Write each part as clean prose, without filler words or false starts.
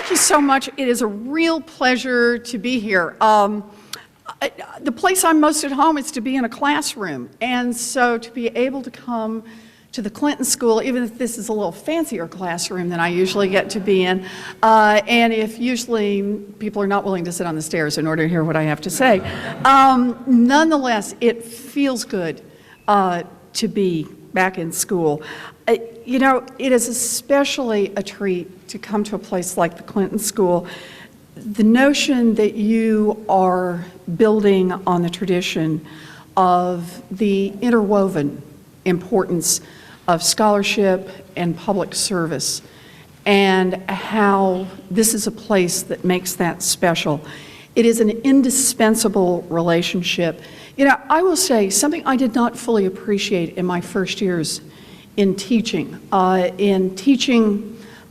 Thank you so much. It is a real pleasure to be here. The place I'm most at home is to be in a classroom, and so to be able to come to the Clinton School, even if this is a little fancier classroom than I usually get to be in, and if usually people are not willing to sit on the stairs in order to hear what I have to say, nonetheless, it feels good to be back in school. You know, it is especially a treat to come to a place like the Clinton School. The notion that you are building on the tradition of the interwoven importance of scholarship and public service, and how this is a place that makes that special. It is an indispensable relationship. You know, I will say something I did not fully appreciate in my first years in teaching.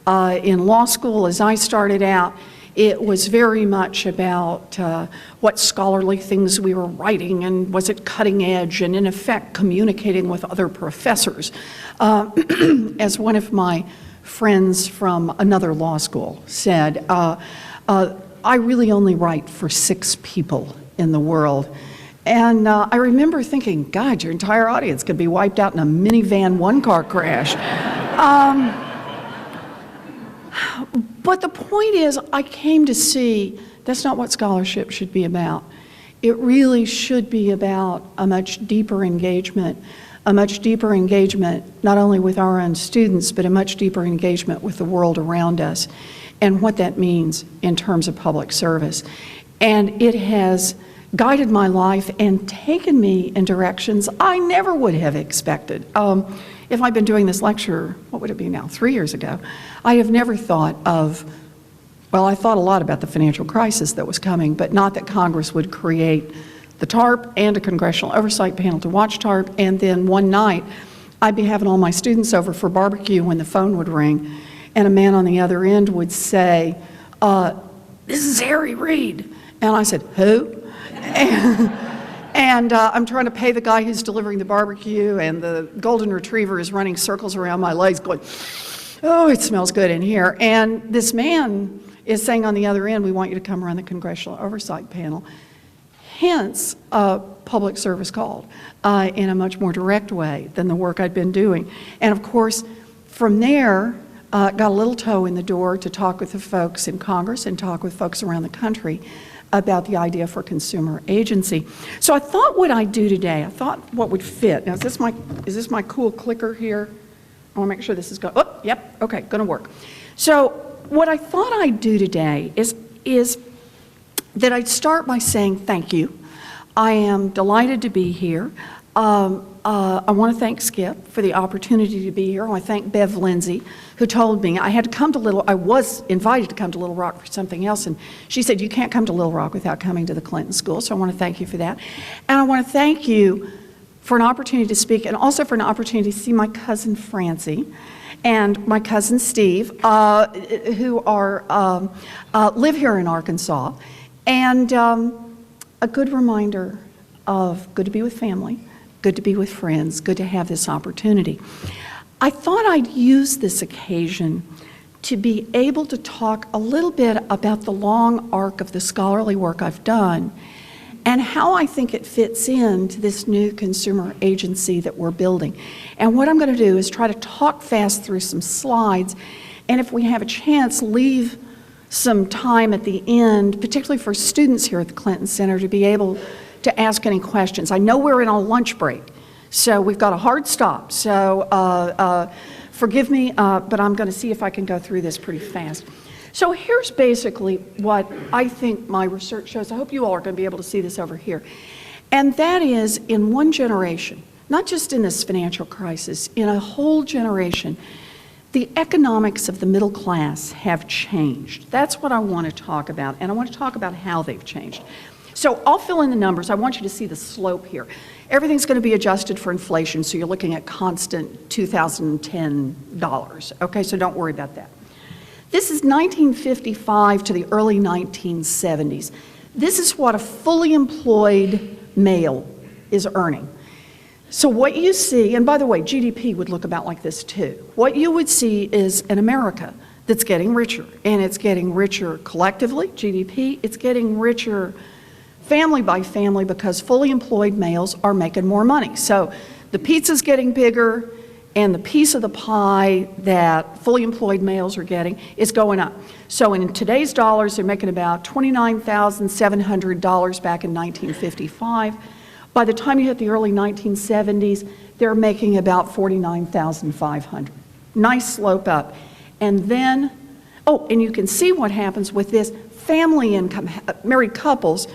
In law school, as I started out, it was very much about what scholarly things we were writing, and was it cutting edge, and in effect communicating with other professors. As one of my friends from another law school said, I really only write for 6 people in the world. And I remember thinking, God, your entire audience could be wiped out in a minivan one-car crash. But the point is, I came to see that's not what scholarship should be about. It really should be about a much deeper engagement not only with our own students, but a much deeper engagement with the world around us and what that means in terms of public service. And it has guided my life and taken me in directions I never would have expected. If I'd been doing this lecture, what would it be now, 3 years ago, I have never thought of, well, I thought a lot about the financial crisis that was coming, but not that Congress would create the TARP and a congressional oversight panel to watch TARP, and then one night I'd be having all my students over for barbecue when the phone would ring, and a man on the other end would say, this is Harry Reid. And I said, who? And I'm trying to pay the guy who's delivering the barbecue, and the golden retriever is running circles around my legs going, oh, it smells good in here. And this man is saying on the other end, we want you to come run the congressional oversight panel. Hence, public service called in a much more direct way than the work I'd been doing. And of course, from there, got a little toe in the door to talk with the folks in Congress and talk with folks around the country about the idea for consumer agency. So I thought what I'd do today, I thought what would fit. Now, is this my cool clicker here? I want to make sure this is going, oh, yep, okay, gonna work. So what I thought I'd do today is that I'd start by saying thank you. I am delighted to be here. I want to thank Skip for the opportunity to be here. I want to thank Bev Lindsay, who told me I had to come to I was invited to come to Little Rock for something else, and she said, you can't come to Little Rock without coming to the Clinton School, so I want to thank you for that. And I want to thank you for an opportunity to speak, and also for an opportunity to see my cousin Francie and my cousin Steve, who live here in Arkansas, and a good reminder of good to be with family, good to be with friends, good to have this opportunity. I thought I'd use this occasion to be able to talk a little bit about the long arc of the scholarly work I've done and how I think it fits into this new consumer agency that we're building. And what I'm going to do is try to talk fast through some slides, and if we have a chance, leave some time at the end, particularly for students here at the Clinton Center, to be able to ask any questions. I know we're in a lunch break, so we've got a hard stop. So forgive me, but I'm going to see if I can go through this pretty fast. So here's basically what I think my research shows. I hope you all are going to be able to see this over here. And that is, in one generation, not just in this financial crisis, in a whole generation, the economics of the middle class have changed. That's what I want to talk about, and I want to talk about how they've changed. So I'll fill in the numbers. I want you to see the slope here. Everything's going to be adjusted for inflation, so you're looking at constant 2010 dollars. Okay, so don't worry about that. This is 1955 to the early 1970s. This is what a fully employed male is earning. So what you see, and by the way, GDP would look about like this too. What you would see is in America, that's getting richer, and it's getting richer collectively, GDP, it's getting richer family by family because fully employed males are making more money. So the pizza's getting bigger, and the piece of the pie that fully employed males are getting is going up. So in today's dollars, they're making about $29,700 back in 1955. By the time you hit the early 1970s, they're making about $49,500. Nice slope up. And then, oh, and you can see what happens with this. Family income, married couples,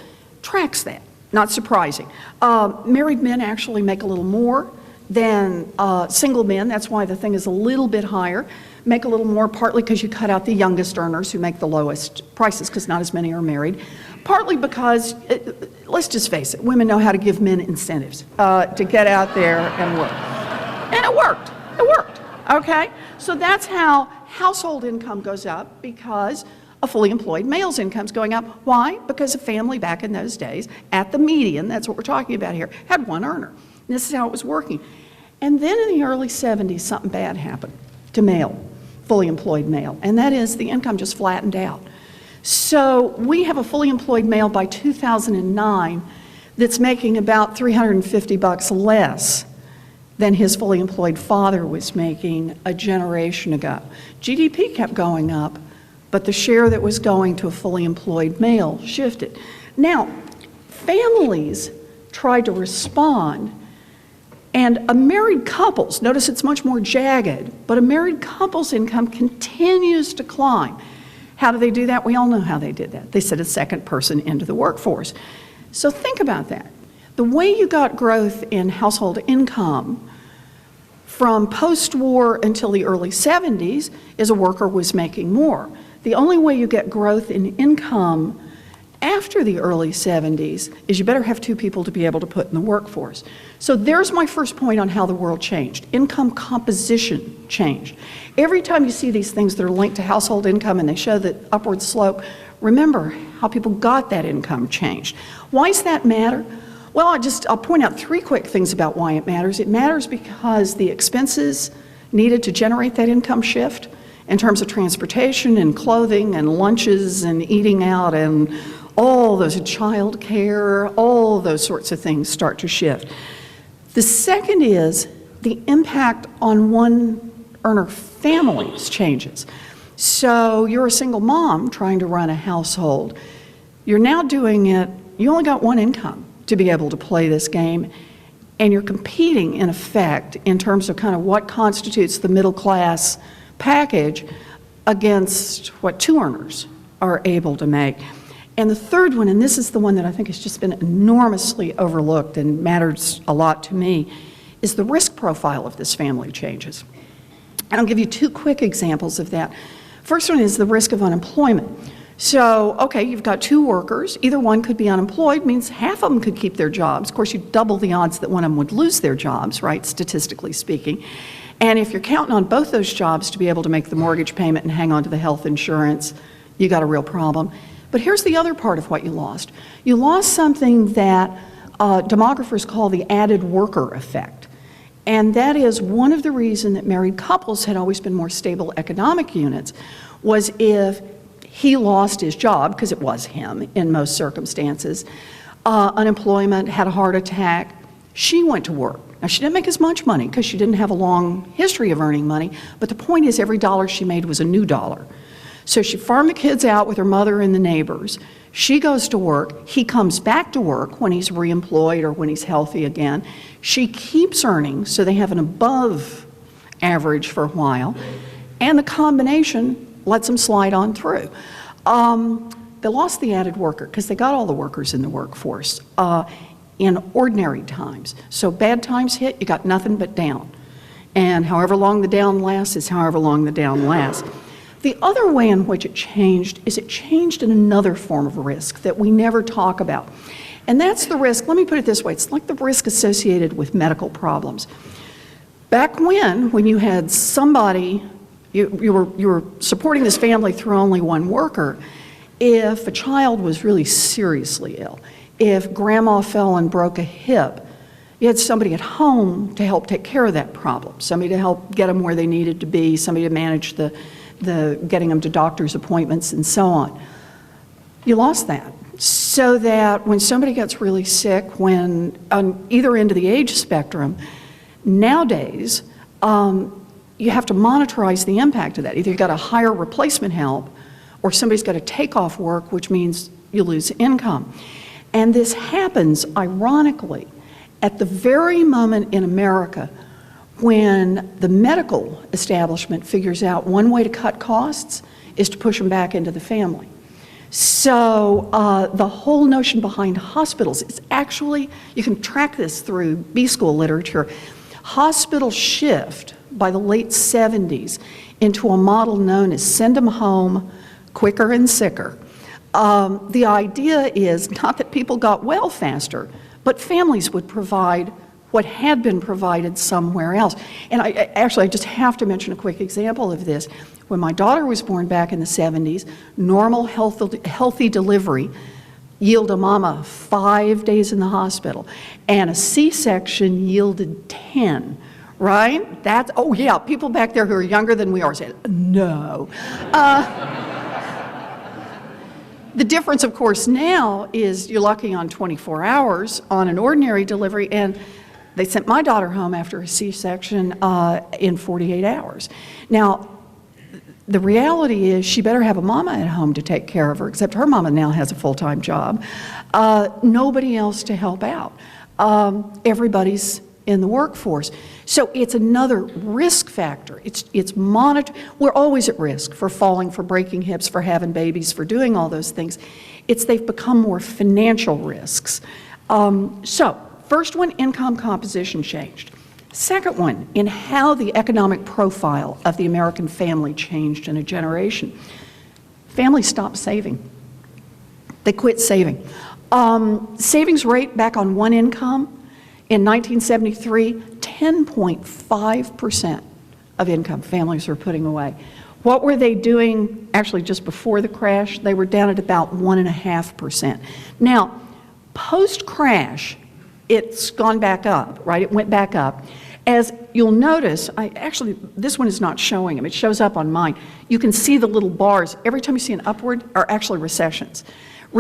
tracks that. Not surprising. Married men actually make a little more than single men. That's why the thing is a little bit higher. Make a little more, partly because you cut out the youngest earners who make the lowest prices, because not as many are married. Partly because, let's just face it, women know how to give men incentives to get out there and work. And it worked. It worked. Okay? So that's how household income goes up, because a fully employed male's income's going up. Why? Because a family back in those days, at the median, that's what we're talking about here, had one earner. And this is how it was working. And then in the early 70s, something bad happened to male, fully employed male, and that is the income just flattened out. So we have a fully employed male by 2009 that's making about $350 less than his fully employed father was making a generation ago. GDP kept going up, but the share that was going to a fully employed male shifted. Now, families tried to respond, and a married couple's, notice it's much more jagged, but a married couple's income continues to climb. How do they do that? We all know how they did that. They set a second person into the workforce. So think about that. The way you got growth in household income from post-war until the early 70s is a worker was making more. The only way you get growth in income after the early 70s is you better have two people to be able to put in the workforce. So there's my first point on how the world changed. Income composition changed. Every time you see these things that are linked to household income and they show the upward slope, remember how people got that income changed. Why does that matter? Well, I'll point out three quick things about why it matters. It matters because the expenses needed to generate that income shift in terms of transportation and clothing and lunches and eating out and all those child care, all those sorts of things start to shift. The second is the impact on one earner families changes. So you're a single mom trying to run a household. You're now doing it, you only got one income to be able to play this game, and you're competing in effect in terms of kind of what constitutes the middle class package against what two earners are able to make. And the third one, and this is the one that I think has just been enormously overlooked and matters a lot to me, is the risk profile of this family changes. And I'll give you two quick examples of that. First one is the risk of unemployment. So, okay, you've got two workers. Either one could be unemployed, means half of them could keep their jobs. Of course, you double the odds that one of them would lose their jobs, right, statistically speaking. And if you're counting on both those jobs to be able to make the mortgage payment and hang on to the health insurance, you got a real problem. But here's the other part of what you lost. You lost something that demographers call the added worker effect. And that is one of the reasons that married couples had always been more stable economic units, was if he lost his job, because it was him in most circumstances, unemployment, had a heart attack, she went to work. Now, she didn't make as much money because she didn't have a long history of earning money, but the point is every dollar she made was a new dollar. So she farmed the kids out with her mother and the neighbors. She goes to work. He comes back to work when he's reemployed or when he's healthy again. She keeps earning, so they have an above average for a while, and the combination lets them slide on through. They lost the added worker because they got all the workers in the workforce in ordinary times. So bad times hit, you got nothing but down. And however long the down lasts is however long the down lasts. The other way in which it changed is it changed in another form of risk that we never talk about. And that's the risk, let me put it this way, it's like the risk associated with medical problems. Back when you had somebody, you were supporting this family through only one worker, if a child was really seriously ill, if grandma fell and broke a hip, you had somebody at home to help take care of that problem, somebody to help get them where they needed to be, somebody to manage the the getting them to doctor's appointments and so on. You lost that. So that when somebody gets really sick, when on either end of the age spectrum, nowadays, you have to monitorize the impact of that. Either you've got to hire replacement help, or somebody's got to take off work, which means you lose income. And this happens, ironically, at the very moment in America when the medical establishment figures out one way to cut costs is to push them back into the family. So the whole notion behind hospitals is actually, you can track this through B-school literature, hospitals shift by the late 70s into a model known as send them home quicker and sicker. The idea is not that people got well faster, but families would provide what had been provided somewhere else. And I just have to mention a quick example of this. When my daughter was born back in the 70s, normal healthy delivery yielded a mama 5 days in the hospital, and a C-section yielded 10, right? That's, oh yeah, people back there who are younger than we are said, no. The difference, of course, now is you're lucky on 24 hours on an ordinary delivery, and they sent my daughter home after a C-section in 48 hours. Now, the reality is she better have a mama at home to take care of her, except her mama now has a full-time job. Nobody else to help out. Everybody's in the workforce. So it's another risk factor. It's monitored. We're always at risk for falling, for breaking hips, for having babies, for doing all those things. They've become more financial risks. So first one, income composition changed. Second one, in how the economic profile of the American family changed in a generation. Families stopped saving. They quit saving. Savings rate back on one income in 1973, 10.5% of income families were putting away. What were they doing actually just before the crash? They were down at about 1.5%. Now, post-crash, it's gone back up, right? It went back up. As you'll notice, this one is not showing them. It shows up on mine. You can see the little bars. Every time you see an upward are actually recessions.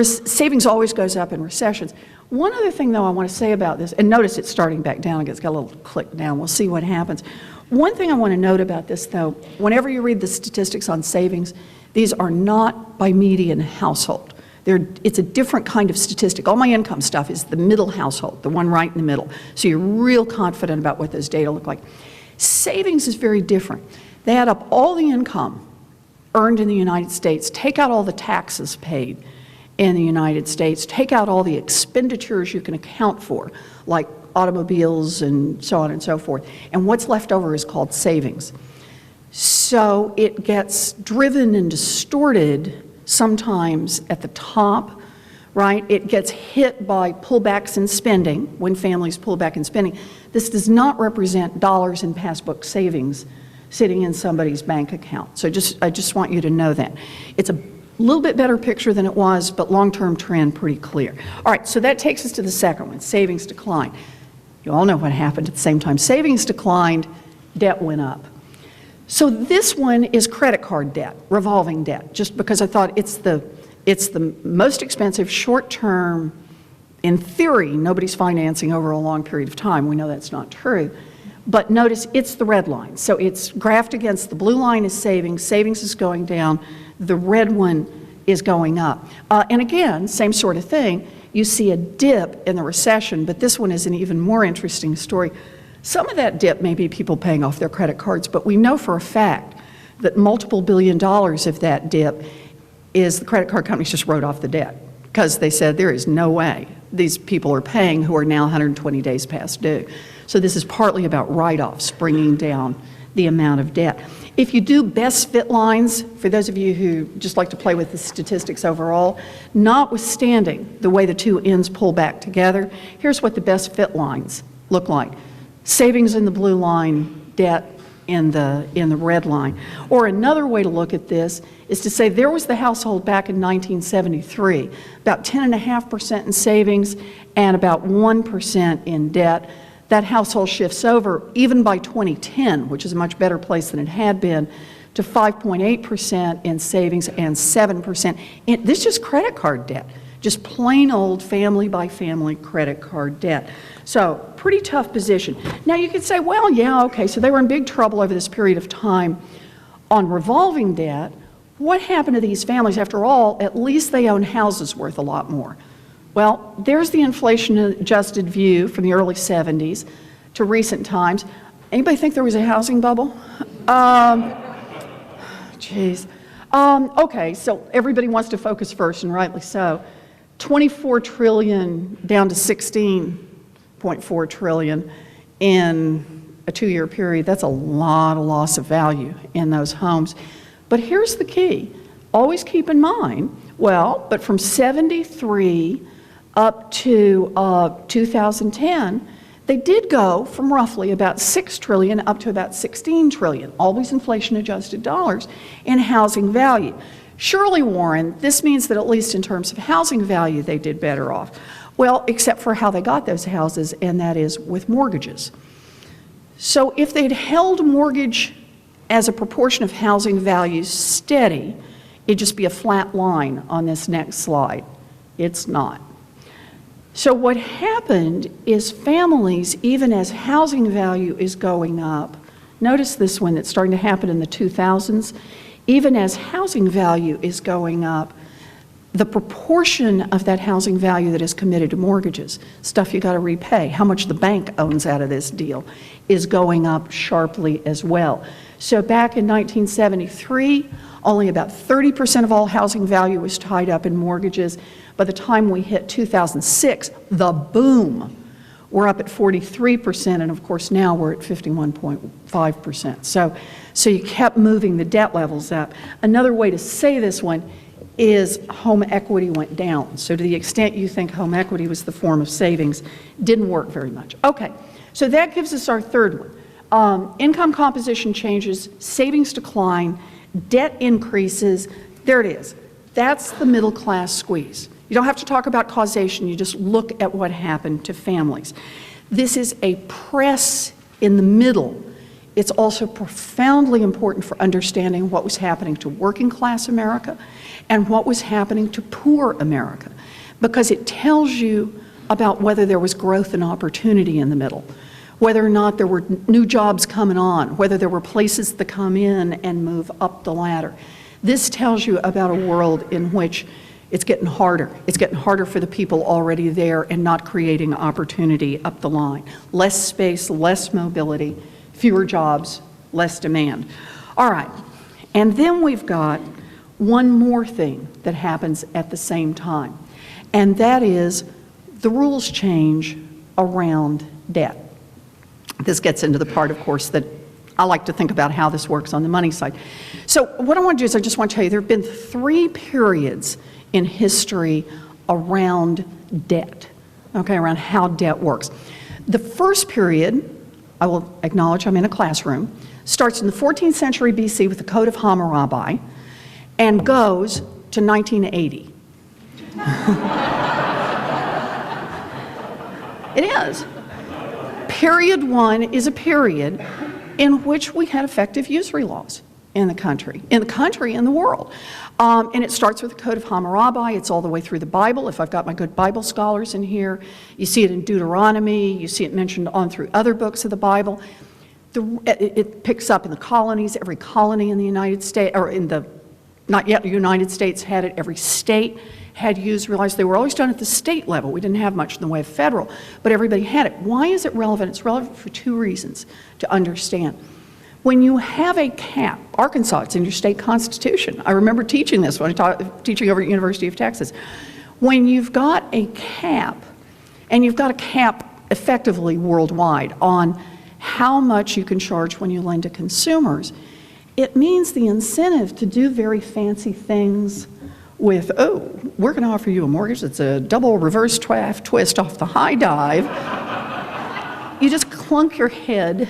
Savings always goes up in recessions. One other thing, though, I want to say about this, and notice it's starting back down. It's got a little click down. We'll see what happens. One thing I want to note about this, though, whenever you read the statistics on savings, these are not by median household. It's a different kind of statistic. All my income stuff is the middle household, the one right in the middle. So you're real confident about what those data look like. Savings is very different. They add up all the income earned in the United States, take out all the taxes paid in the United States, take out all the expenditures you can account for, like automobiles and so on and so forth. And what's left over is called savings. So it gets driven and distorted sometimes at the top, right? It gets hit by pullbacks in spending when families pull back in spending. This does not represent dollars in passbook savings sitting in somebody's bank account. So I just want you to know that. It's a little bit better picture than it was, but long-term trend pretty clear. All right, so that takes us to the second one, savings declined. You all know what happened at the same time. Savings declined, debt went up. So this one is credit card debt, revolving debt, just because I thought it's the most expensive short-term. In theory, nobody's financing over a long period of time. We know that's not true. But notice it's the red line. So it's graphed against the blue line is savings. Savings is going down. The red one is going up. And again, same sort of thing. You see a dip in the recession, but this one is an even more interesting story. Some of that dip may be people paying off their credit cards, but we know for a fact that multiple $billion of that dip is the credit card companies just wrote off the debt because they said there is no way these people are paying who are now 120 days past due. So this is partly about write-offs, bringing down the amount of debt. If you do best fit lines, for those of you who just like to play with the statistics overall, notwithstanding the way the two ends pull back together, here's what the best fit lines look like. Savings in the blue line, debt in the red line. Or another way to look at this is to say there was the household back in 1973, about 10.5% in savings and about 1% in debt. That household shifts over, even by 2010, which is a much better place than it had been, to 5.8% in savings and 7% in, this is just credit card debt, just plain old family by family credit card debt. So pretty tough position. Now you could say, well, yeah, okay, so they were in big trouble over this period of time on revolving debt. What happened to these families? After all, at least they own houses worth a lot more. Well, there's the inflation-adjusted view from the early 70s to recent times. Anybody think there was a housing bubble? Geez. Okay, so everybody wants to focus first, and rightly so. 24 trillion down to 16.4 trillion in a 2-year period. That's a lot of loss of value in those homes. But here's the key. Always keep in mind, well, but from 73 up to 2010, they did go from roughly about 6 trillion up to about 16 trillion, always inflation-adjusted dollars, in housing value. Surely, Warren, this means that at least in terms of housing value, they did better off. Well, except for how they got those houses, and that is with mortgages. So if they'd held mortgage as a proportion of housing values steady, it'd just be a flat line on this next slide. It's not. So what happened is families, even as housing value is going up, notice this one that's starting to happen in the 2000s, even as housing value is going up, the proportion of that housing value that is committed to mortgages, stuff you got to repay, how much the bank owns out of this deal, is going up sharply as well. So back in 1973, only about 30% of all housing value was tied up in mortgages. By the time we hit 2006, the boom, we're up at 43%, and of course now we're at 51.5%. So you kept moving the debt levels up. Another way to say this one is home equity went down. So to the extent you think home equity was the form of savings, didn't work very much. Okay, so that gives us our third one. Income composition changes, savings decline, debt increases. There it is. That's the middle class squeeze. You don't have to talk about causation, you just look at what happened to families. This is a press in the middle. It's also profoundly important for understanding what was happening to working class America and what was happening to poor America, because it tells you about whether there was growth and opportunity in the middle, whether or not there were new jobs coming on, whether there were places to come in and move up the ladder. This tells you about a world in which it's getting harder. It's getting harder for the people already there and not creating opportunity up the line. Less space, less mobility, fewer jobs, less demand. All right, and then we've got one more thing that happens at the same time, and that is the rules change around debt. This gets into the part, of course, that I like to think about how this works on the money side. So what I want to do is I just want to tell you there have been 3 periods in history around debt, okay, around how debt works. The first period, I will acknowledge I'm in a classroom, starts in the 14th century BC with the Code of Hammurabi and goes to 1980. It is. Period 1 is a period in which we had effective usury laws in the country, in the world. And it starts with the Code of Hammurabi. It's all the way through the Bible. If I've got my good Bible scholars in here, you see it in Deuteronomy, you see it mentioned on through other books of the Bible. It picks up in the colonies. Every colony in the United States, or in the, not yet the United States, had it. Every state had usury laws. They were always done at the state level. We didn't have much in the way of federal, but everybody had it. Why is it relevant? It's relevant for 2 reasons to understand. When you have a cap, Arkansas, it's in your state constitution. I remember teaching this when I taught, teaching over at University of Texas. When you've got a cap, and you've got a cap effectively worldwide on how much you can charge when you lend to consumers, it means the incentive to do very fancy things with, oh, we're going to offer you a mortgage that's a double reverse twist off the high dive. You just clunk your head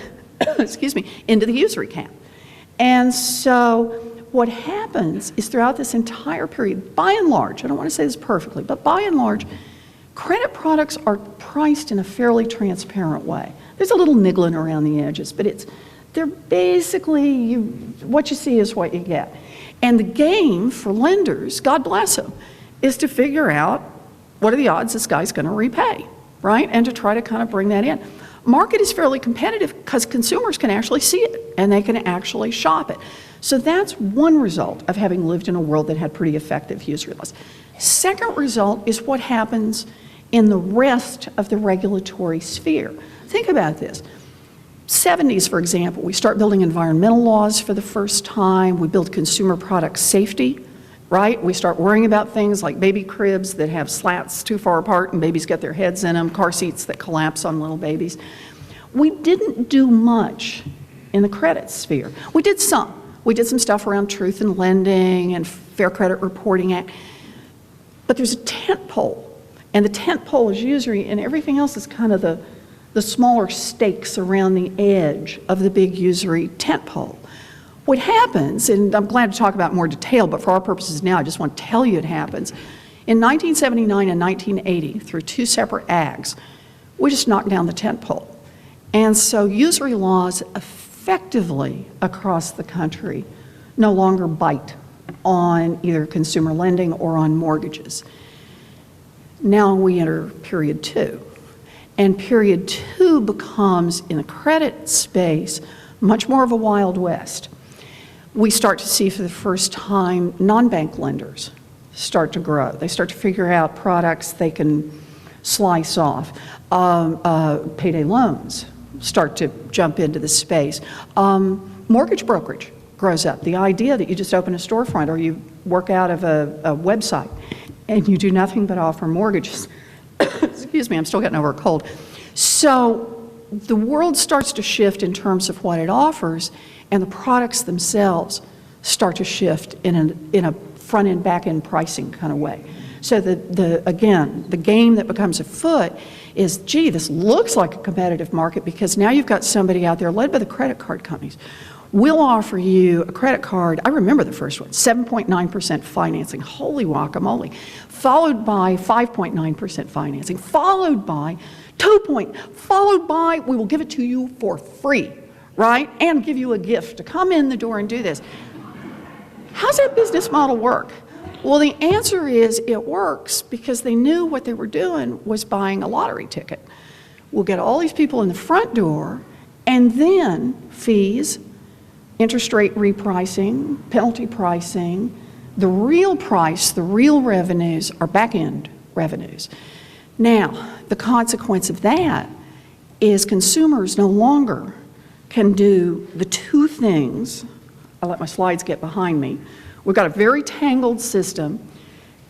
excuse me, into the usury cap. And so what happens is throughout this entire period, by and large, I don't want to say this perfectly, but by and large, credit products are priced in a fairly transparent way. There's a little niggling around the edges, but it's They're basically, what you see is what you get. And the game for lenders, God bless them, is to figure out what are the odds this guy's going to repay, right? And to try to kind of bring that in. Market is fairly competitive because consumers can actually see it and they can actually shop it. So that's one result of having lived in a world that had pretty effective usury laws. Second result is what happens in the rest of the regulatory sphere. Think about this. 70s, for example, we start building environmental laws for the first time. We build consumer product safety, right? We start worrying about things like baby cribs that have slats too far apart and babies get their heads in them, car seats that collapse on little babies. We didn't do much in the credit sphere. We did some. We did some stuff around truth in lending and Fair Credit Reporting Act. But there's a tent pole, and the tent pole is usury, and everything else is kind of the smaller stakes around the edge of the big usury tent pole. What happens, and I'm glad to talk about more detail, but for our purposes now, I just want to tell you it happens. In 1979 and 1980, through two separate acts, we just knocked down the tent pole. And so usury laws effectively across the country no longer bite on either consumer lending or on mortgages. Now we enter period two. And period two becomes, in the credit space, much more of a Wild West. We start to see for the first time non-bank lenders start to grow. They start to figure out products they can slice off. Payday loans start to jump into the space. Mortgage brokerage grows up. The idea that you just open a storefront or you work out of a website and you do nothing but offer mortgages. Excuse me, I'm still getting over a cold. So the world starts to shift in terms of what it offers, and the products themselves start to shift in a front-end, back-end pricing kind of way. So again, the game that becomes afoot is, gee, this looks like a competitive market because now you've got somebody out there led by the credit card companies. We'll offer you a credit card, I remember the first one, 7.9% financing, holy guacamole, followed by 5.9% financing, followed by followed by we will give it to you for free, right? And give you a gift to come in the door and do this. How's that business model work? Well, the answer is it works because they knew what they were doing was buying a lottery ticket. We'll get all these people in the front door and then fees, interest rate repricing, penalty pricing, the real price, the real revenues are back-end revenues. Now, the consequence of that is consumers no longer can do the two things. I'll let my slides get behind me. We've got a very tangled system.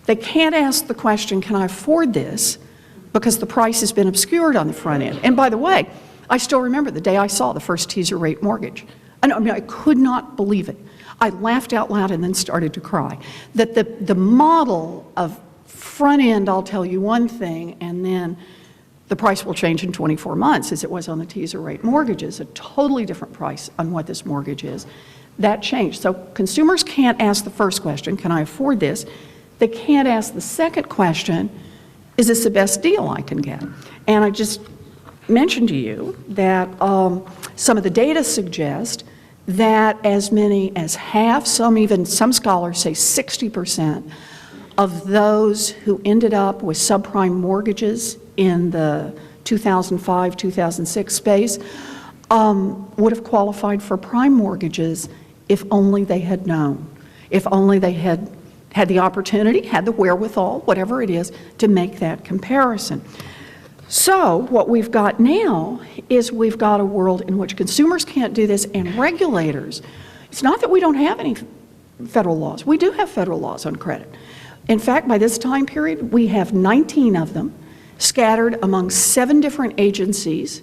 They can't ask the question, can I afford this? Because the price has been obscured on the front end. And by the way, I still remember the day I saw the first teaser rate mortgage. I could not believe it. I laughed out loud and then started to cry. That the model of front end, I'll tell you one thing, and then the price will change in 24 months as it was on the teaser rate mortgages, a totally different price on what this mortgage is. That changed. So consumers can't ask the first question, can I afford this? They can't ask the second question, is this the best deal I can get? And I just mentioned to you that some of the data suggest that as many as half, some scholars say 60% of those who ended up with subprime mortgages in the 2005-2006 space would have qualified for prime mortgages if only they had known, if only they had the opportunity, had the wherewithal, whatever it is, to make that comparison. So what we've got now is we've got a world in which consumers can't do this and regulators, it's not that we don't have any federal laws. We do have federal laws on credit. In fact, by this time period, we have 19 of them scattered among 7 different agencies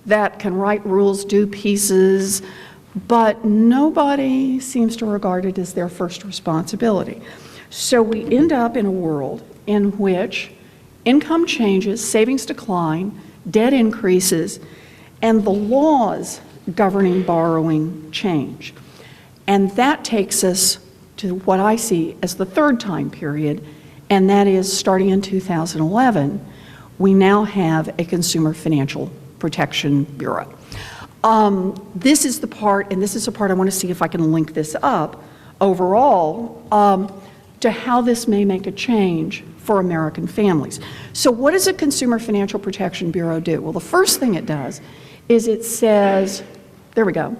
that can write rules, do pieces, but nobody seems to regard it as their first responsibility. So we end up in a world in which income changes, savings decline, debt increases, and the laws governing borrowing change. And that takes us to what I see as the third time period, and that is starting in 2011, we now have a Consumer Financial Protection Bureau. This is the part, and this is the part I want to see if I can link this up overall to how this may make a change for American families. So what does the Consumer Financial Protection Bureau do? Well, the first thing it does is it says, there we go,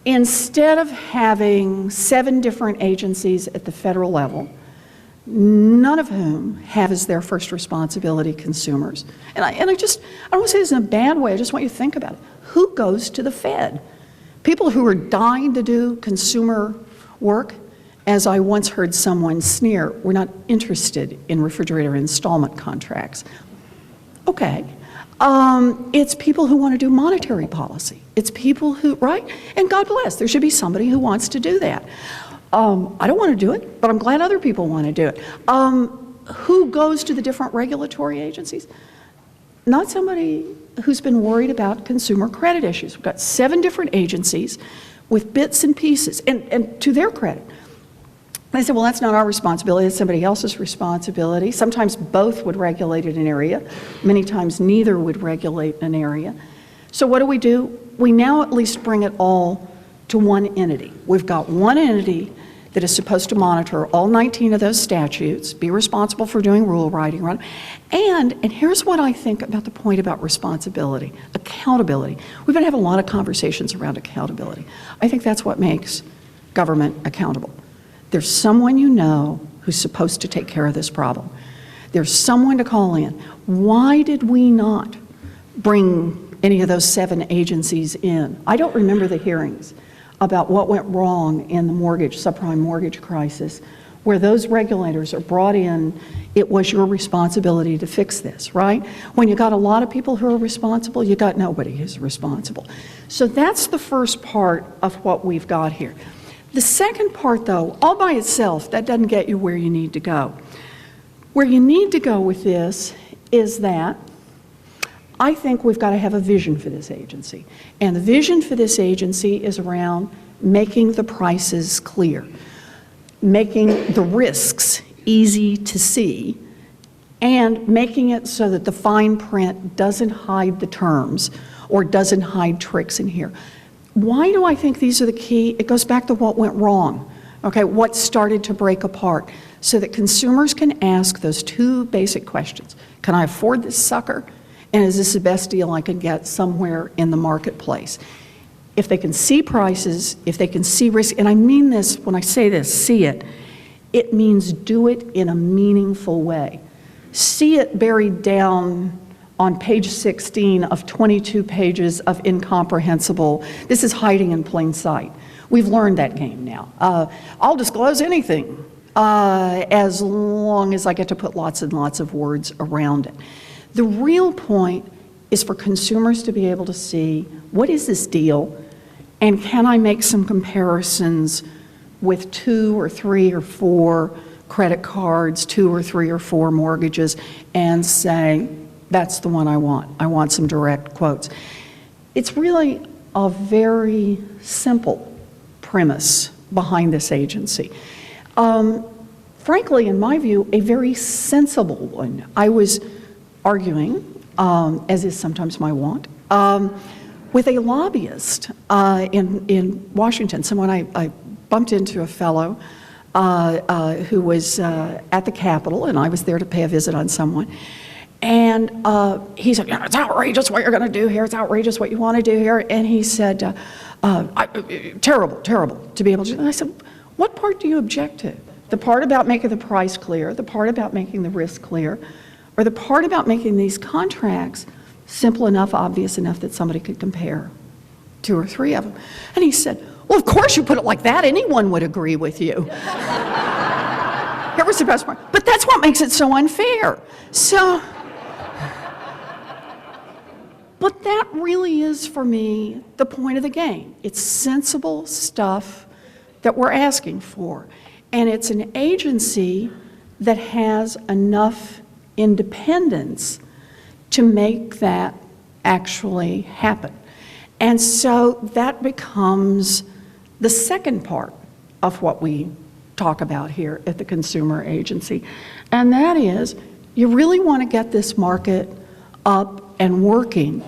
instead of having 7 different agencies at the federal level, none of whom have as their first responsibility consumers. And I don't want to say this in a bad way, I just want you to think about it. Who goes to the Fed? People who are dying to do consumer work, as I once heard someone sneer, we're not interested in refrigerator installment contracts. Okay. It's people who want to do monetary policy. It's people who, right? And God bless, there should be somebody who wants to do that. I don't want to do it, but I'm glad other people want to do it. Who goes to the different regulatory agencies? Not somebody who's been worried about consumer credit issues. We've got 7 different agencies with bits and pieces, and to their credit, they said, well, that's not our responsibility, it's somebody else's responsibility. Sometimes both would regulate in an area. Many times neither would regulate an area. So what do? We now at least bring it all to one entity. We've got one entity that is supposed to monitor all 19 of those statutes, be responsible for doing rule writing, right? And here's what I think about the point about responsibility, accountability. We've been having a lot of conversations around accountability. I think that's what makes government accountable. There's someone you know who's supposed to take care of this problem. There's someone to call in. Why did we not bring any of those 7 agencies in? I don't remember the hearings about what went wrong in the subprime mortgage crisis, where those regulators are brought in. It was your responsibility to fix this, right? When you got a lot of people who are responsible, you got nobody who's responsible. So that's the first part of what we've got here. The second part, though, all by itself, that doesn't get you where you need to go. Where you need to go with this is that I think we've got to have a vision for this agency. And the vision for this agency is around making the prices clear, making the risks easy to see, and making it so that the fine print doesn't hide the terms or doesn't hide tricks in here. Why do I think these are the key? It goes back to what went wrong, okay? What started to break apart, so that consumers can ask those 2 basic questions. Can I afford this sucker? And is this the best deal I can get somewhere in the marketplace? If they can see prices, if they can see risk, and I mean this, when I say this, see it, it means do it in a meaningful way. See it buried down on page 16 of 22 pages of incomprehensible. This is hiding in plain sight. We've learned that game now. I'll disclose anything as long as I get to put lots and lots of words around it. The real point is for consumers to be able to see, what is this deal, and can I make some comparisons with 2 or 3 or 4 credit cards, 2 or 3 or 4 mortgages, and say, that's the one I want. I want some direct quotes. It's really a very simple premise behind this agency. Frankly, in my view, a very sensible one. I was arguing, as is sometimes my wont, with a lobbyist in Washington, someone I bumped into, a fellow who was at the Capitol, and I was there to pay a visit on someone. And he said, it's outrageous what you're going to do here. It's outrageous what you want to do here. And he said, terrible to be able to do that. And I said, what part do you object to? The part about making the price clear, the part about making the risk clear, or the part about making these contracts simple enough, obvious enough that somebody could compare 2 or 3 of them? And he said, well, of course you put it like that. Anyone would agree with you. Here was the best part. But that's what makes it so unfair. But that really is, for me, the point of the game. It's sensible stuff that we're asking for. And it's an agency that has enough independence to make that actually happen. And so that becomes the second part of what we talk about here at the Consumer Agency. And that is, you really want to get this market up and working.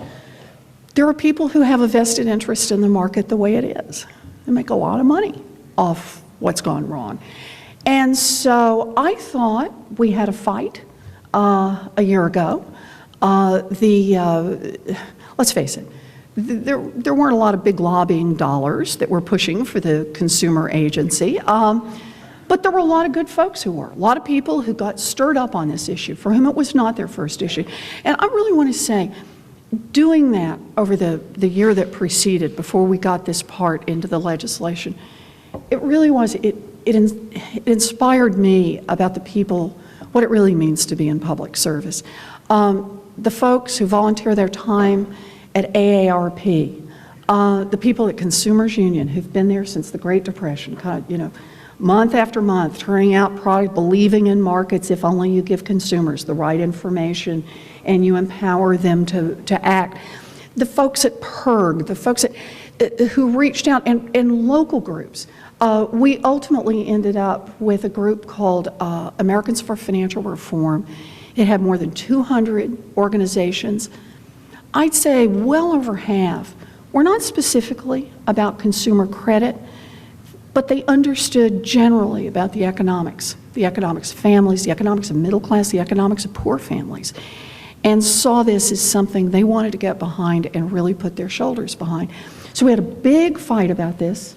There are people who have a vested interest in the market the way it is. They make a lot of money off what's gone wrong. And so I thought we had a fight a year ago. Let's face it, there weren't a lot of big lobbying dollars that were pushing for the consumer agency, but there were a lot of good folks who were. A lot of people who got stirred up on this issue, for whom it was not their first issue. And I really want to say, doing that over the year that preceded, before we got this part into the legislation, it really was, it inspired me about the people, what it really means to be in public service. The folks who volunteer their time at AARP, the people at Consumers Union who've been there since the Great Depression, kind of, you know, month after month, turning out product, believing in markets if only you give consumers the right information and you empower them to act. The folks at PIRG, the folks who reached out, and local groups. We ultimately ended up with a group called Americans for Financial Reform. It had more than 200 organizations. I'd say well over half were not specifically about consumer credit, but they understood generally about the economics of families, the economics of middle class, the economics of poor families, and saw this as something they wanted to get behind and really put their shoulders behind. So we had a big fight about this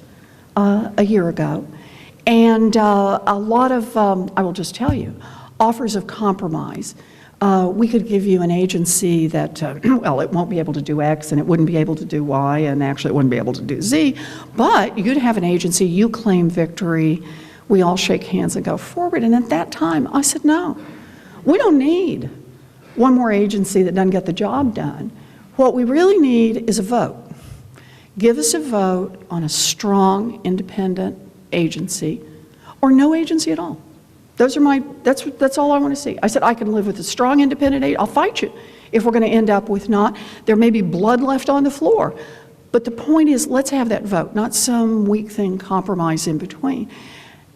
a year ago, and a lot of, I will just tell you, offers of compromise. We could give you an agency that, well, it won't be able to do X, and it wouldn't be able to do Y, and actually it wouldn't be able to do Z, but you'd have an agency, you claim victory, we all shake hands and go forward. And at that time, I said, no, we don't need one more agency that doesn't get the job done. What we really need is a vote. Give us a vote on a strong, independent agency, or no agency at all. Those are that's all I want to see. I said, I can live with a strong, independent agency. I'll fight you if we're going to end up with not. There may be blood left on the floor, but the point is, let's have that vote, not some weak thing compromise in between.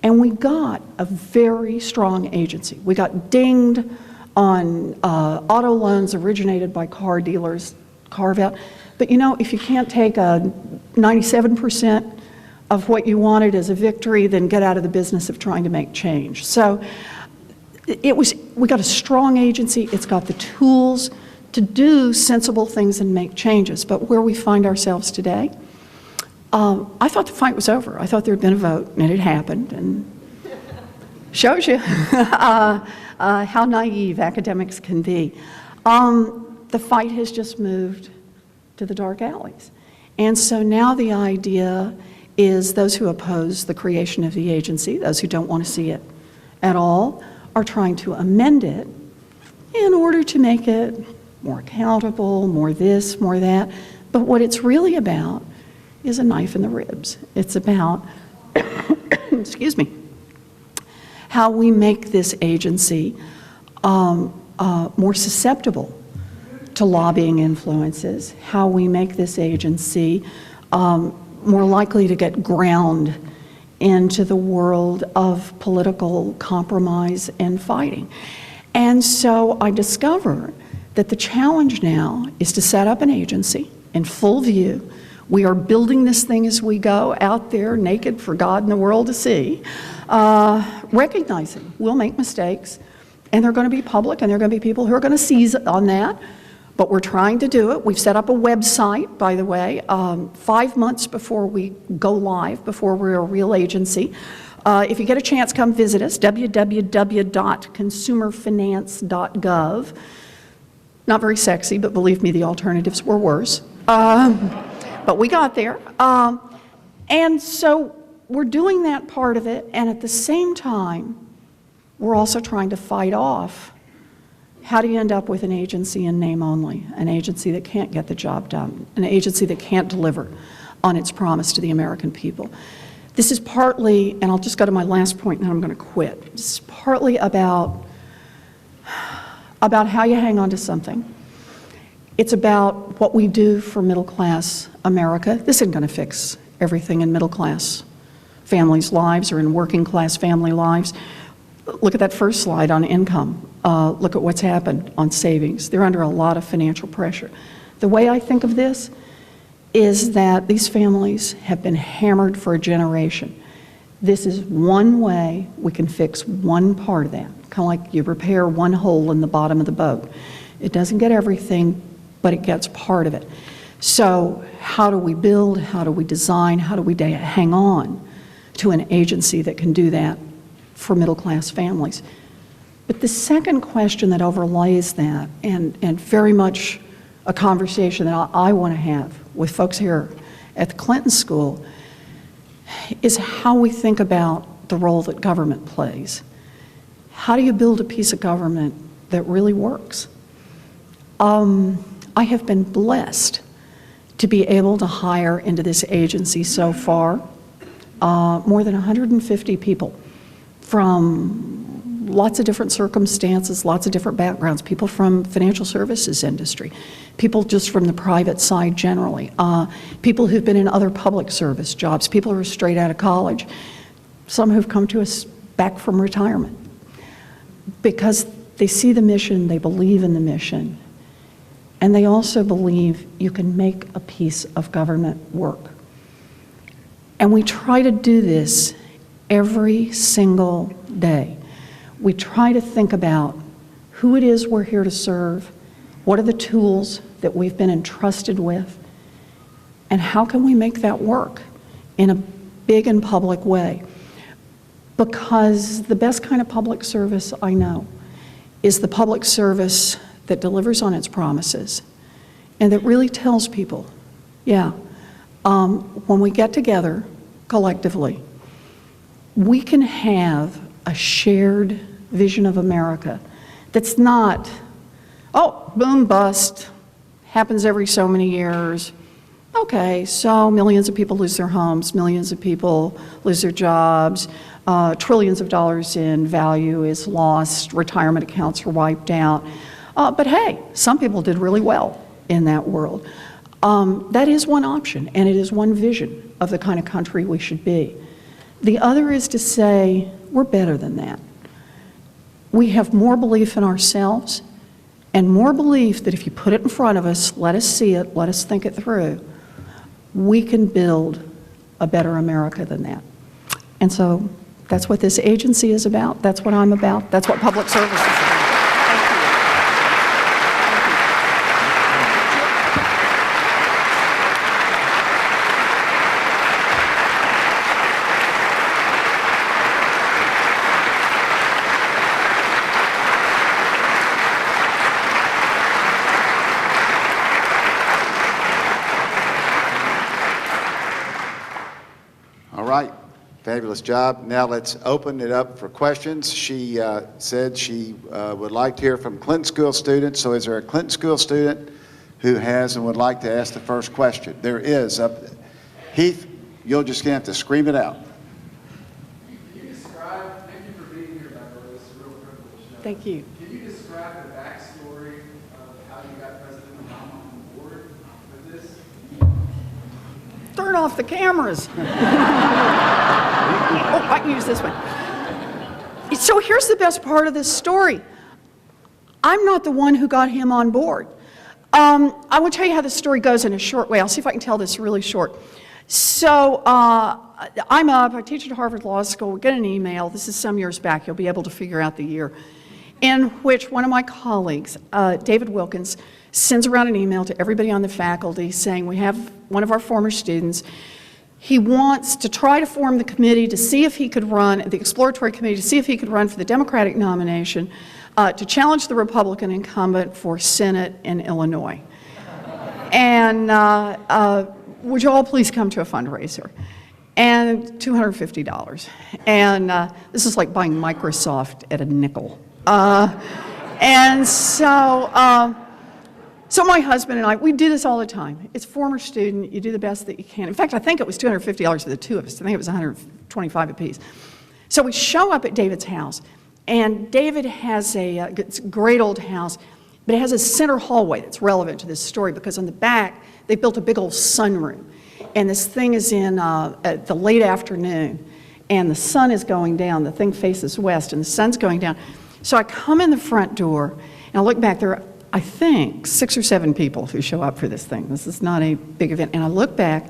And we got a very strong agency. We got dinged on auto loans originated by car dealers, carve out. But you know, if you can't take a 97% of what you wanted as a victory, then get out of the business of trying to make change. So we got a strong agency. It's got the tools to do sensible things and make changes. But where we find ourselves today, I thought the fight was over. I thought there had been a vote, and it happened, and shows you how naive academics can be. The fight has just moved to the dark alleys. And so now the idea is those who oppose the creation of the agency, those who don't want to see it at all, are trying to amend it in order to make it more accountable, more this, more that. But what it's really about is a knife in the ribs. It's about, excuse me, how we make this agency more susceptible to lobbying influences, how we make this agency more likely to get ground into the world of political compromise and fighting. And so I discovered that the challenge now is to set up an agency in full view. We are building this thing as we go out there naked for God and the world to see, recognizing we'll make mistakes, and they're going to be public, and there are going to be people who are going to seize on that. But we're trying to do it. We've set up a website, by the way, 5 months before we go live, before we're a real agency. If you get a chance, come visit us, www.consumerfinance.gov. Not very sexy, but believe me, the alternatives were worse. But we got there. And so we're doing that part of it, and at the same time, we're also trying to fight off, how do you end up with an agency in name only, an agency that can't get the job done, an agency that can't deliver on its promise to the American people? This is partly, and I'll just go to my last point and then I'm going to quit. This is partly about how you hang on to something. It's about what we do for middle class America. This isn't going to fix everything in middle class families' lives or in working class family lives. Look at that first slide on income. Look at what's happened on savings. They're under a lot of financial pressure. The way I think of this is that these families have been hammered for a generation. This is one way we can fix one part of that, kind of like you repair one hole in the bottom of the boat. It doesn't get everything, but it gets part of it. So how do we build, how do we design, how do we hang on to an agency that can do that for middle-class families? But the second question that overlays that, and very much a conversation that I want to have with folks here at the Clinton School, is how we think about the role that government plays. How do you build a piece of government that really works? I have been blessed to be able to hire into this agency so far more than 150 people from lots of different circumstances, lots of different backgrounds, people from financial services industry, people just from the private side generally, people who've been in other public service jobs, people who are straight out of college, some who've come to us back from retirement because they see the mission, they believe in the mission, and they also believe you can make a piece of government work. And we try to do this every single day. We try to think about who it is we're here to serve, what are the tools that we've been entrusted with, and how can we make that work in a big and public way? Because the best kind of public service I know is the public service that delivers on its promises and that really tells people, yeah, when we get together collectively, we can have a shared vision of America that's not, oh, boom, bust, happens every so many years. Okay, so millions of people lose their homes, millions of people lose their jobs, trillions of dollars in value is lost, retirement accounts are wiped out. But hey, some people did really well in that world. That is one option, and it is one vision of the kind of country we should be. The other is to say, we're better than that. We have more belief in ourselves and more belief that if you put it in front of us, let us see it, let us think it through, we can build a better America than that. And so that's what this agency is about, that's what I'm about, that's what public service is about. Fabulous job. Now let's open it up for questions. She said she would like to hear from Clinton School students. So is there a Clinton School student who has and would like to ask the first question? There is. Heath, you'll just have to scream it out. Can you describe, thank you for being here, by the way, it's a real privilege. Thank you. Can you describe the backstory of how you got President Obama on board with this? Turn off the cameras. Oh, I can use this one. So here's the best part of this story. I'm not the one who got him on board. I will tell you how the story goes in a short way. I'll see if I can tell this really short. So I'm up, I teach at Harvard Law School, we get an email, this is some years back, you'll be able to figure out the year, in which one of my colleagues, David Wilkins, sends around an email to everybody on the faculty saying we have one of our former students. He wants to try to form the committee to see if he could run, the exploratory committee, to see if he could run for the Democratic nomination to challenge the Republican incumbent for Senate in Illinois. And would you all please come to a fundraiser? And $250. And this is like buying Microsoft at a nickel. And so, so my husband and I, we do this all the time. It's former student, you do the best that you can. In fact, I think it was $250 for the two of us. I think it was $125 apiece. So we show up at David's house, and David has it's a great old house, but it has a center hallway that's relevant to this story because on the back, they built a big old sunroom. And this thing is in the late afternoon, and the sun is going down. The thing faces west, and the sun's going down. So I come in the front door, and I look back there. I think, 6 or 7 people who show up for this thing. This is not a big event. And I look back,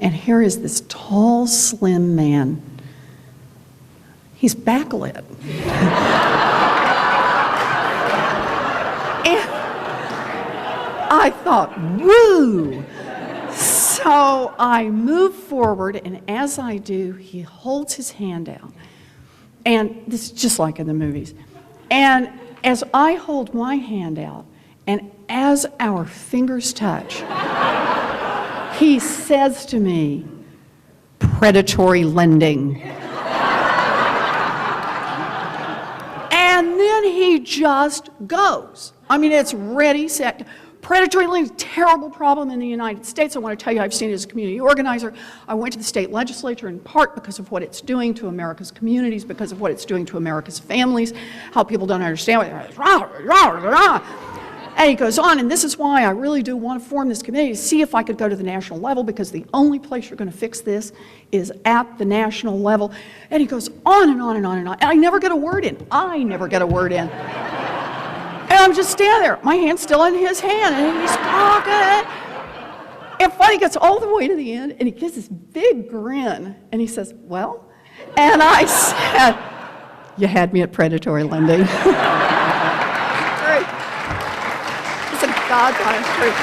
and here is this tall, slim man. He's backlit. And I thought, woo! So I move forward, and as I do, he holds his hand out. And this is just like in the movies. And as I hold my hand out, and as our fingers touch, he says to me, predatory lending. And then he just goes. I mean, it's ready, set. Predatory lending is a terrible problem in the United States. I want to tell you, I've seen it as a community organizer. I went to the state legislature in part because of what it's doing to America's communities, because of what it's doing to America's families, how people don't understand what it is. And he goes on, and this is why I really do want to form this committee, to see if I could go to the national level, because the only place you're going to fix this is at the national level. And he goes on and on and on and on. And I never get a word in. And I'm just standing there, my hand's still in his hand, and he's talking. And finally gets all the way to the end, and he gives this big grin, and he says, well? And I said, you had me at predatory lending. Great. It's a God-honest truth.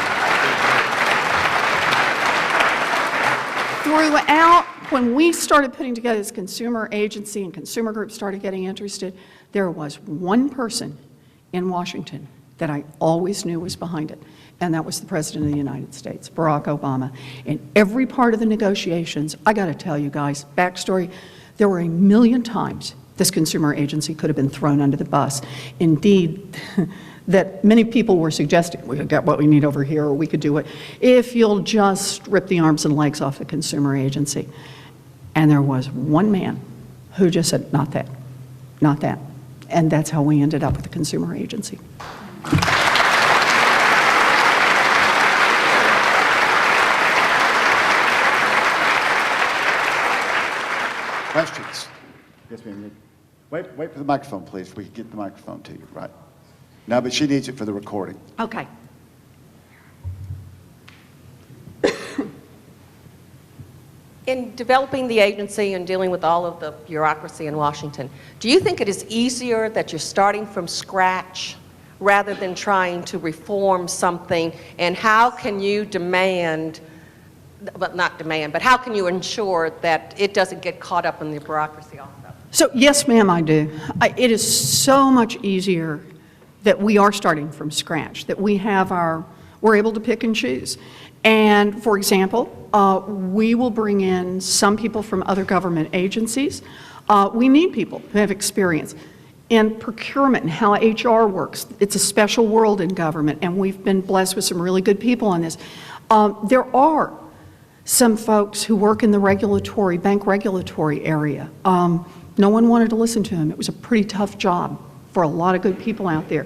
Throughout, when we started putting together this consumer agency and consumer groups started getting interested, there was one person in Washington that I always knew was behind it, and that was the President of the United States, Barack Obama. In every part of the negotiations, I got to tell you guys, backstory, there were 1,000,000 times this consumer agency could have been thrown under the bus. Indeed, that many people were suggesting, we could get what we need over here, or we could do it, if you'll just rip the arms and legs off the consumer agency. And there was one man who just said, not that, not that. And that's how we ended up with the consumer agency. Questions? Yes, ma'am. Wait for the microphone, please. We can get the microphone to you, right? No, but she needs it for the recording. Okay. In developing the agency and dealing with all of the bureaucracy in Washington, do you think it is easier that you're starting from scratch rather than trying to reform something? And how can you demand, but not demand, but how can you ensure that it doesn't get caught up in the bureaucracy also? So yes, ma'am, I do. It is so much easier that we are starting from scratch, that we're able to pick and choose. And for example, we will bring in some people from other government agencies. We need people who have experience in procurement and how HR works. It's a special world in government, and we've been blessed with some really good people on this. There are some folks who work in the bank regulatory area. No one wanted to listen to him. It was a pretty tough job for a lot of good people out there.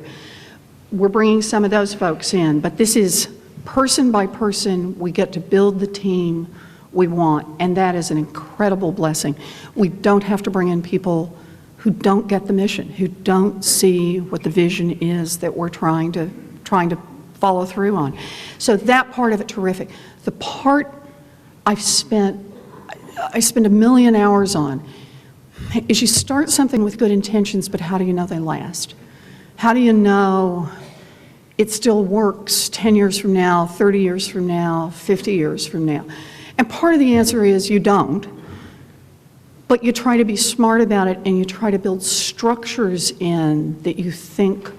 We're bringing some of those folks in, but this is person by person. We get to build the team we want, and that is an incredible blessing. We don't have to bring in people who don't get the mission, who don't see what the vision is that we're trying to follow through on. So that part of it, terrific. The part I spend 1,000,000 hours on is you start something with good intentions, but how do you know they last? How do you know it still works 10 years from now, 30 years from now, 50 years from now? And part of the answer is you don't, but you try to be smart about it, and you try to build structures in that you think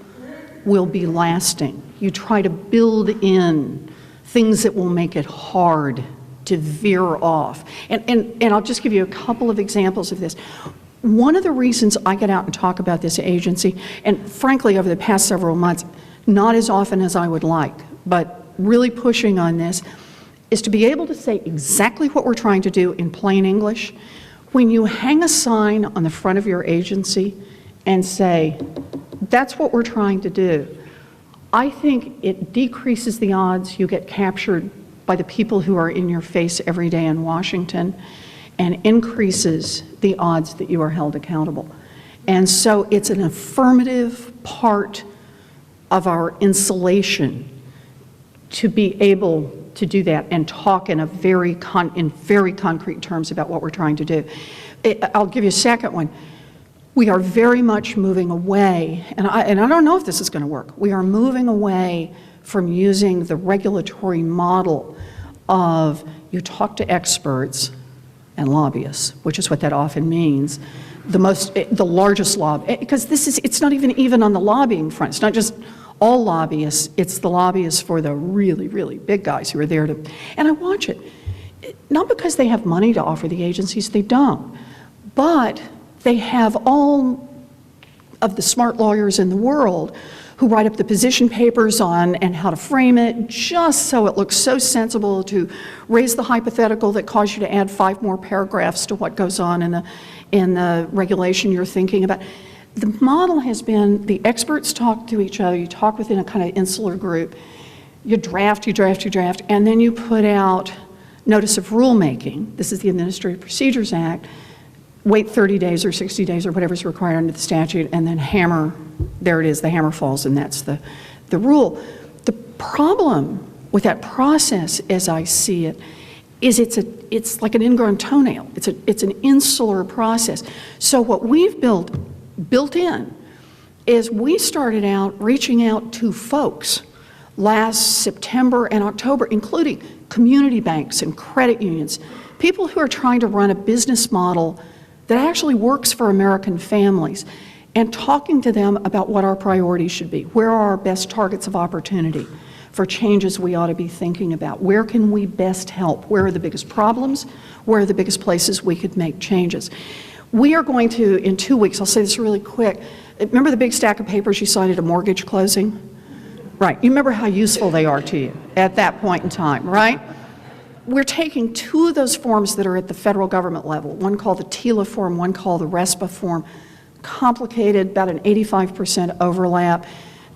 will be lasting. You try to build in things that will make it hard to veer off. And I'll just give you a couple of examples of this. One of the reasons I get out and talk about this agency, and frankly over the past several months, not as often as I would like, but really pushing on this, is to be able to say exactly what we're trying to do in plain English. When you hang a sign on the front of your agency and say, that's what we're trying to do, I think it decreases the odds you get captured by the people who are in your face every day in Washington, and increases the odds that you are held accountable. And so it's an affirmative part of our insulation to be able to do that and talk in very concrete terms about what we're trying to do. I'll give you a second one. We are very much moving away, and I don't know if this is going to work. We are moving away from using the regulatory model of you talk to experts and lobbyists, which is what that often means. The largest lobby, because it's not even on the lobbying front. It's not just all lobbyists, it's the lobbyists for the really, really big guys who are there to, and I watch it. Not because they have money to offer the agencies, they don't, but they have all of the smart lawyers in the world who write up the position papers on and how to frame it, just so it looks so sensible to raise the hypothetical that caused you to add 5 more paragraphs to what goes on in the regulation you're thinking about. The model has been the experts talk to each other, you talk within a kind of insular group, you draft, and then you put out notice of rulemaking. This is the Administrative Procedures Act. Wait 30 days or 60 days or whatever's required under the statute, and then hammer, there it is, the hammer falls, and that's the rule. The problem with that process, as I see it, is it's like an ingrown toenail. It's an insular process. So what we've built in is we started out reaching out to folks last September and October, including community banks and credit unions, people who are trying to run a business model that actually works for American families, and talking to them about what our priorities should be. Where are our best targets of opportunity for changes we ought to be thinking about? Where can we best help? Where are the biggest problems? Where are the biggest places we could make changes? We are going to, in 2 weeks, I'll say this really quick, remember the big stack of papers you signed at a mortgage closing? Right, you remember how useful they are to you at that point in time, right? We're taking 2 of those forms that are at the federal government level, one called the TILA form, one called the RESPA form, complicated, about an 85% overlap.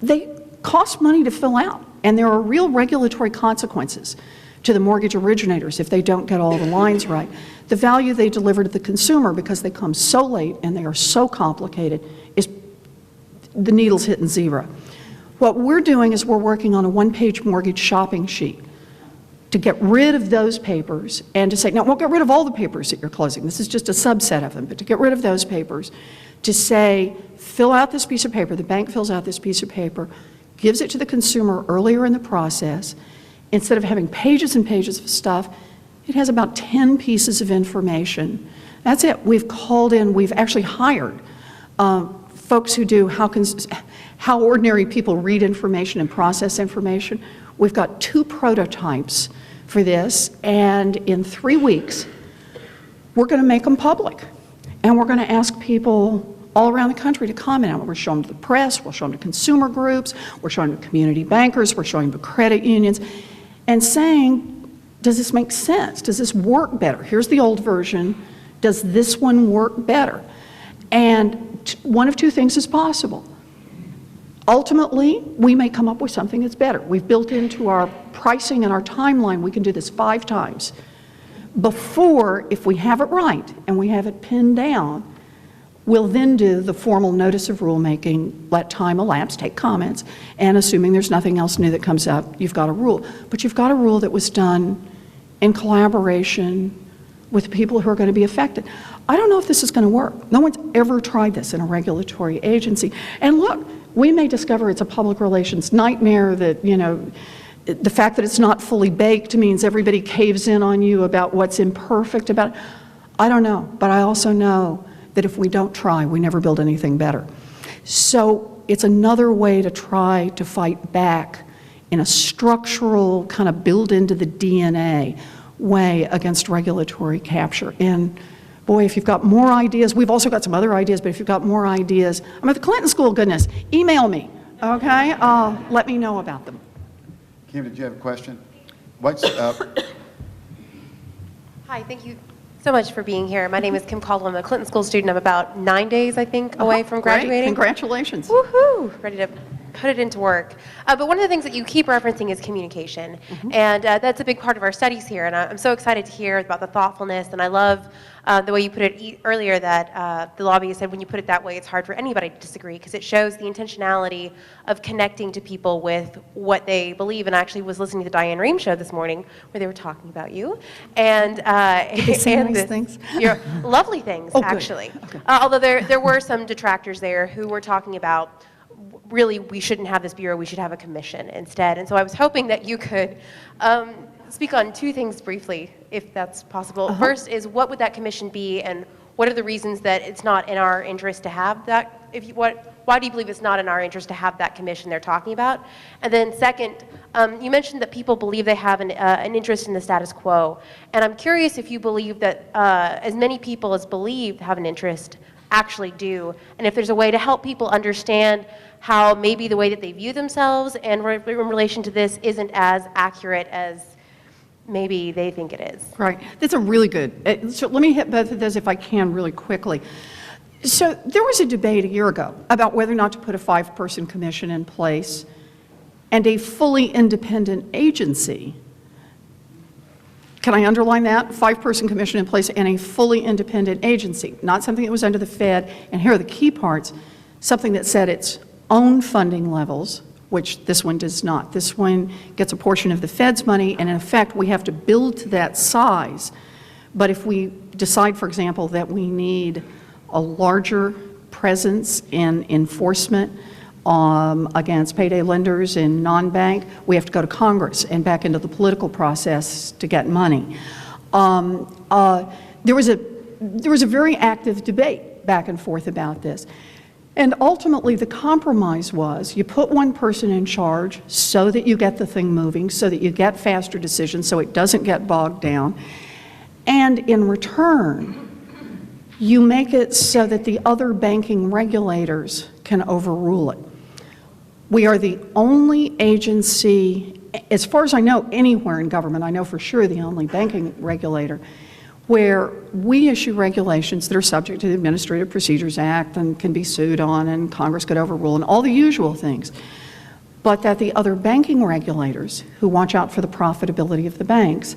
They cost money to fill out, and there are real regulatory consequences to the mortgage originators if they don't get all the lines right. The value they deliver to the consumer, because they come so late and they are so complicated, is the needle's hitting zero. What we're doing is we're working on a 1-page mortgage shopping sheet to get rid of those papers and to say, now, we'll get rid of all the papers that you're closing. This is just a subset of them, but to get rid of those papers, to say, fill out this piece of paper, the bank fills out this piece of paper, gives it to the consumer earlier in the process. Instead of having pages and pages of stuff, it has about 10 pieces of information. That's it. We've called in, we've actually hired folks who do how ordinary people read information and process information. We've got 2 prototypes for this, and in 3 weeks, we're going to make them public. And we're going to ask people all around the country to comment on it. We're showing them to the press, we'll show them to consumer groups, we're showing them to community bankers, we're showing them to credit unions, and saying, does this make sense? Does this work better? Here's the old version. Does this one work better? And one of 2 things is possible. Ultimately, we may come up with something that's better. We've built into our pricing and our timeline, we can do this 5 times. Before, if we have it right and we have it pinned down, we'll then do the formal notice of rulemaking, let time elapse, take comments, and assuming there's nothing else new that comes up, you've got a rule. But you've got a rule that was done in collaboration with people who are going to be affected. I don't know if this is going to work. No one's ever tried this in a regulatory agency. And look, we may discover it's a public relations nightmare, that, you know, the fact that it's not fully baked means everybody caves in on you about what's imperfect about it. I don't know, but I also know that if we don't try, we never build anything better. So it's another way to try to fight back in a structural, kind of build into the DNA way against regulatory capture. And boy, if you've got more ideas, we've also got some other ideas, but if you've got more ideas, I'm at the Clinton School, goodness, email me, okay? Let me know about them. Kim, did you have a question? What's Hi, thank you so much for being here. My name is Kim Caldwell. I'm a Clinton School student. I'm about 9 days, I think, away from Great, graduating. congratulations. Woohoo! Ready to put it into work. But one of the things that you keep referencing is communication. And that's a big part of our studies here. And I'm so excited to hear about the thoughtfulness. And I love the way you put it earlier, that the lobbyist said when you put it that way, it's hard for anybody to disagree, because it shows the intentionality of connecting to people with what they believe. And I actually was listening to the Diane Rehm show this morning where they were talking about you. And, Did they say and nice things? your lovely things, Oh, good. actually. Okay. Although there were some detractors there who were talking about, really, we shouldn't have this bureau, we should have a commission instead. And so I was hoping that you could speak on two things briefly, if that's possible. First is, what would that commission be, and what are the reasons that it's not in our interest to have that? Why do you believe it's not in our interest to have that commission they're talking about? And then second, you mentioned that people believe they have an interest in the status quo. And I'm curious if you believe that as many people as believe have an interest actually do, and if there's a way to help people understand how maybe the way that they view themselves and in relation to this isn't as accurate as maybe they think it is. Right. That's a really good. So let me hit both of those if I can really quickly. So there was a debate a year ago about whether or not to put a 5-person commission in place and a fully independent agency. Can I underline that? 5-person commission in place and a fully independent agency, not something that was under the Fed. And here are the key parts: something that set its own funding levels, which this one does not. This one gets a portion of the Fed's money, and in effect, we have to build to that size. But if we decide, for example, that we need a larger presence in enforcement against payday lenders and non-bank, we have to go to Congress and back into the political process to get money. There was a very active debate back and forth about this. And ultimately, the compromise was you put one person in charge so that you get the thing moving, so that you get faster decisions, so it doesn't get bogged down. And in return, you make it so that the other banking regulators can overrule it. We are the only agency, as far as I know, anywhere in government, I know for sure the only banking regulator, where we issue regulations that are subject to the Administrative Procedures Act and can be sued on, and Congress could overrule, and all the usual things, but that the other banking regulators who watch out for the profitability of the banks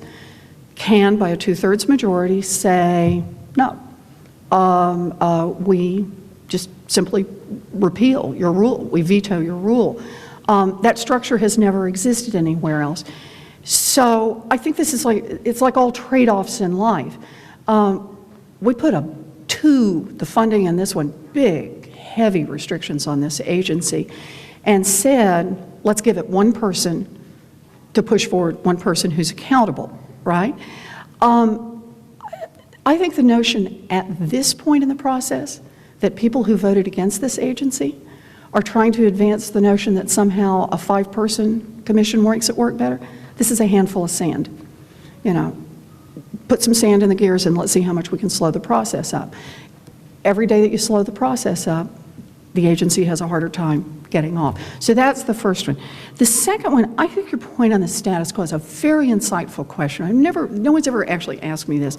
can, by a 2/3 majority, say, no, we just simply repeal your rule, we veto your rule. That structure has never existed anywhere else. So I think this is it's like all trade-offs in life. We put the funding in this one, big, heavy restrictions on this agency, and said, let's give it one person to push forward, one person who's accountable, right? I think the notion at this point in the process that people who voted against this agency are trying to advance the notion that somehow a 5-person commission makes it work better, this is a handful of sand. You know, put some sand in the gears and let's see how much we can slow the process up. Every day that you slow the process up, the agency has a harder time getting off. So that's the first one. The second one, I think your point on the status quo is a very insightful question. No one's ever actually asked me this.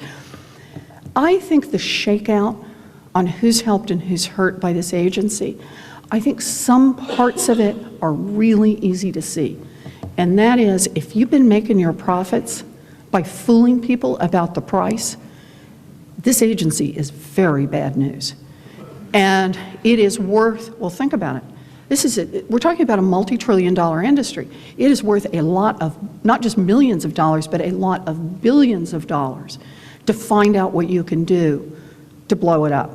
I think the shakeout on who's helped and who's hurt by this agency, I think some parts of it are really easy to see. And that is, if you've been making your profits by fooling people about the price, this agency is very bad news. And it is worth, well, think about it. We're talking about a multi-trillion-dollar industry. It is worth a lot of, not just millions of dollars, but a lot of billions of dollars to find out what you can do to blow it up.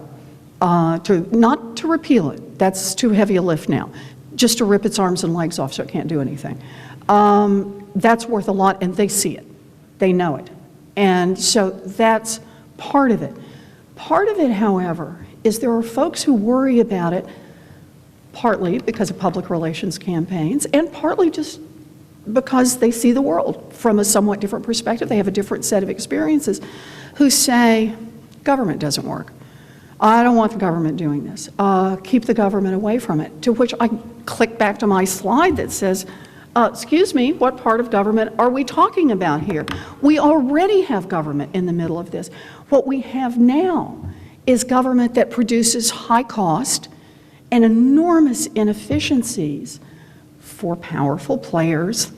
Not to repeal it, that's too heavy a lift now, just to rip its arms and legs off so it can't do anything. That's worth a lot, and they see it. They know it. And so that's part of it. Part of it, however, is there are folks who worry about it partly because of public relations campaigns and partly just because they see the world from a somewhat different perspective. They have a different set of experiences who say, government doesn't work. I don't want the government doing this. Keep the government away from it. To which I click back to my slide that says, excuse me, what part of government are we talking about here? We already have government in the middle of this. What we have now is government that produces high cost and enormous inefficiencies for powerful players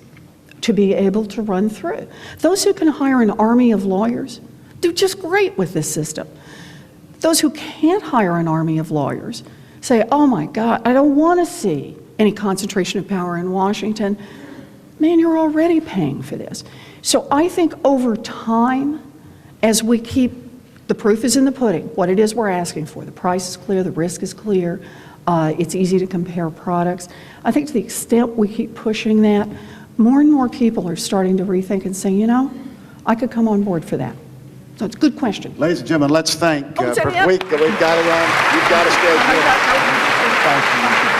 to be able to run through. Those who can hire an army of lawyers do just great with this system. Those who can't hire an army of lawyers say, oh my God, I don't want to see any concentration of power in Washington. Man, you're already paying for this. So I think over time, as we keep, the proof is in the pudding, what it is we're asking for. The price is clear, the risk is clear, it's easy to compare products. I think to the extent we keep pushing that, more and more people are starting to rethink and say, you know, I could come on board for that. So it's a good question. Ladies and gentlemen, let's thank, Oh, is that it? we've got to run, you've got to stay here. Thank you.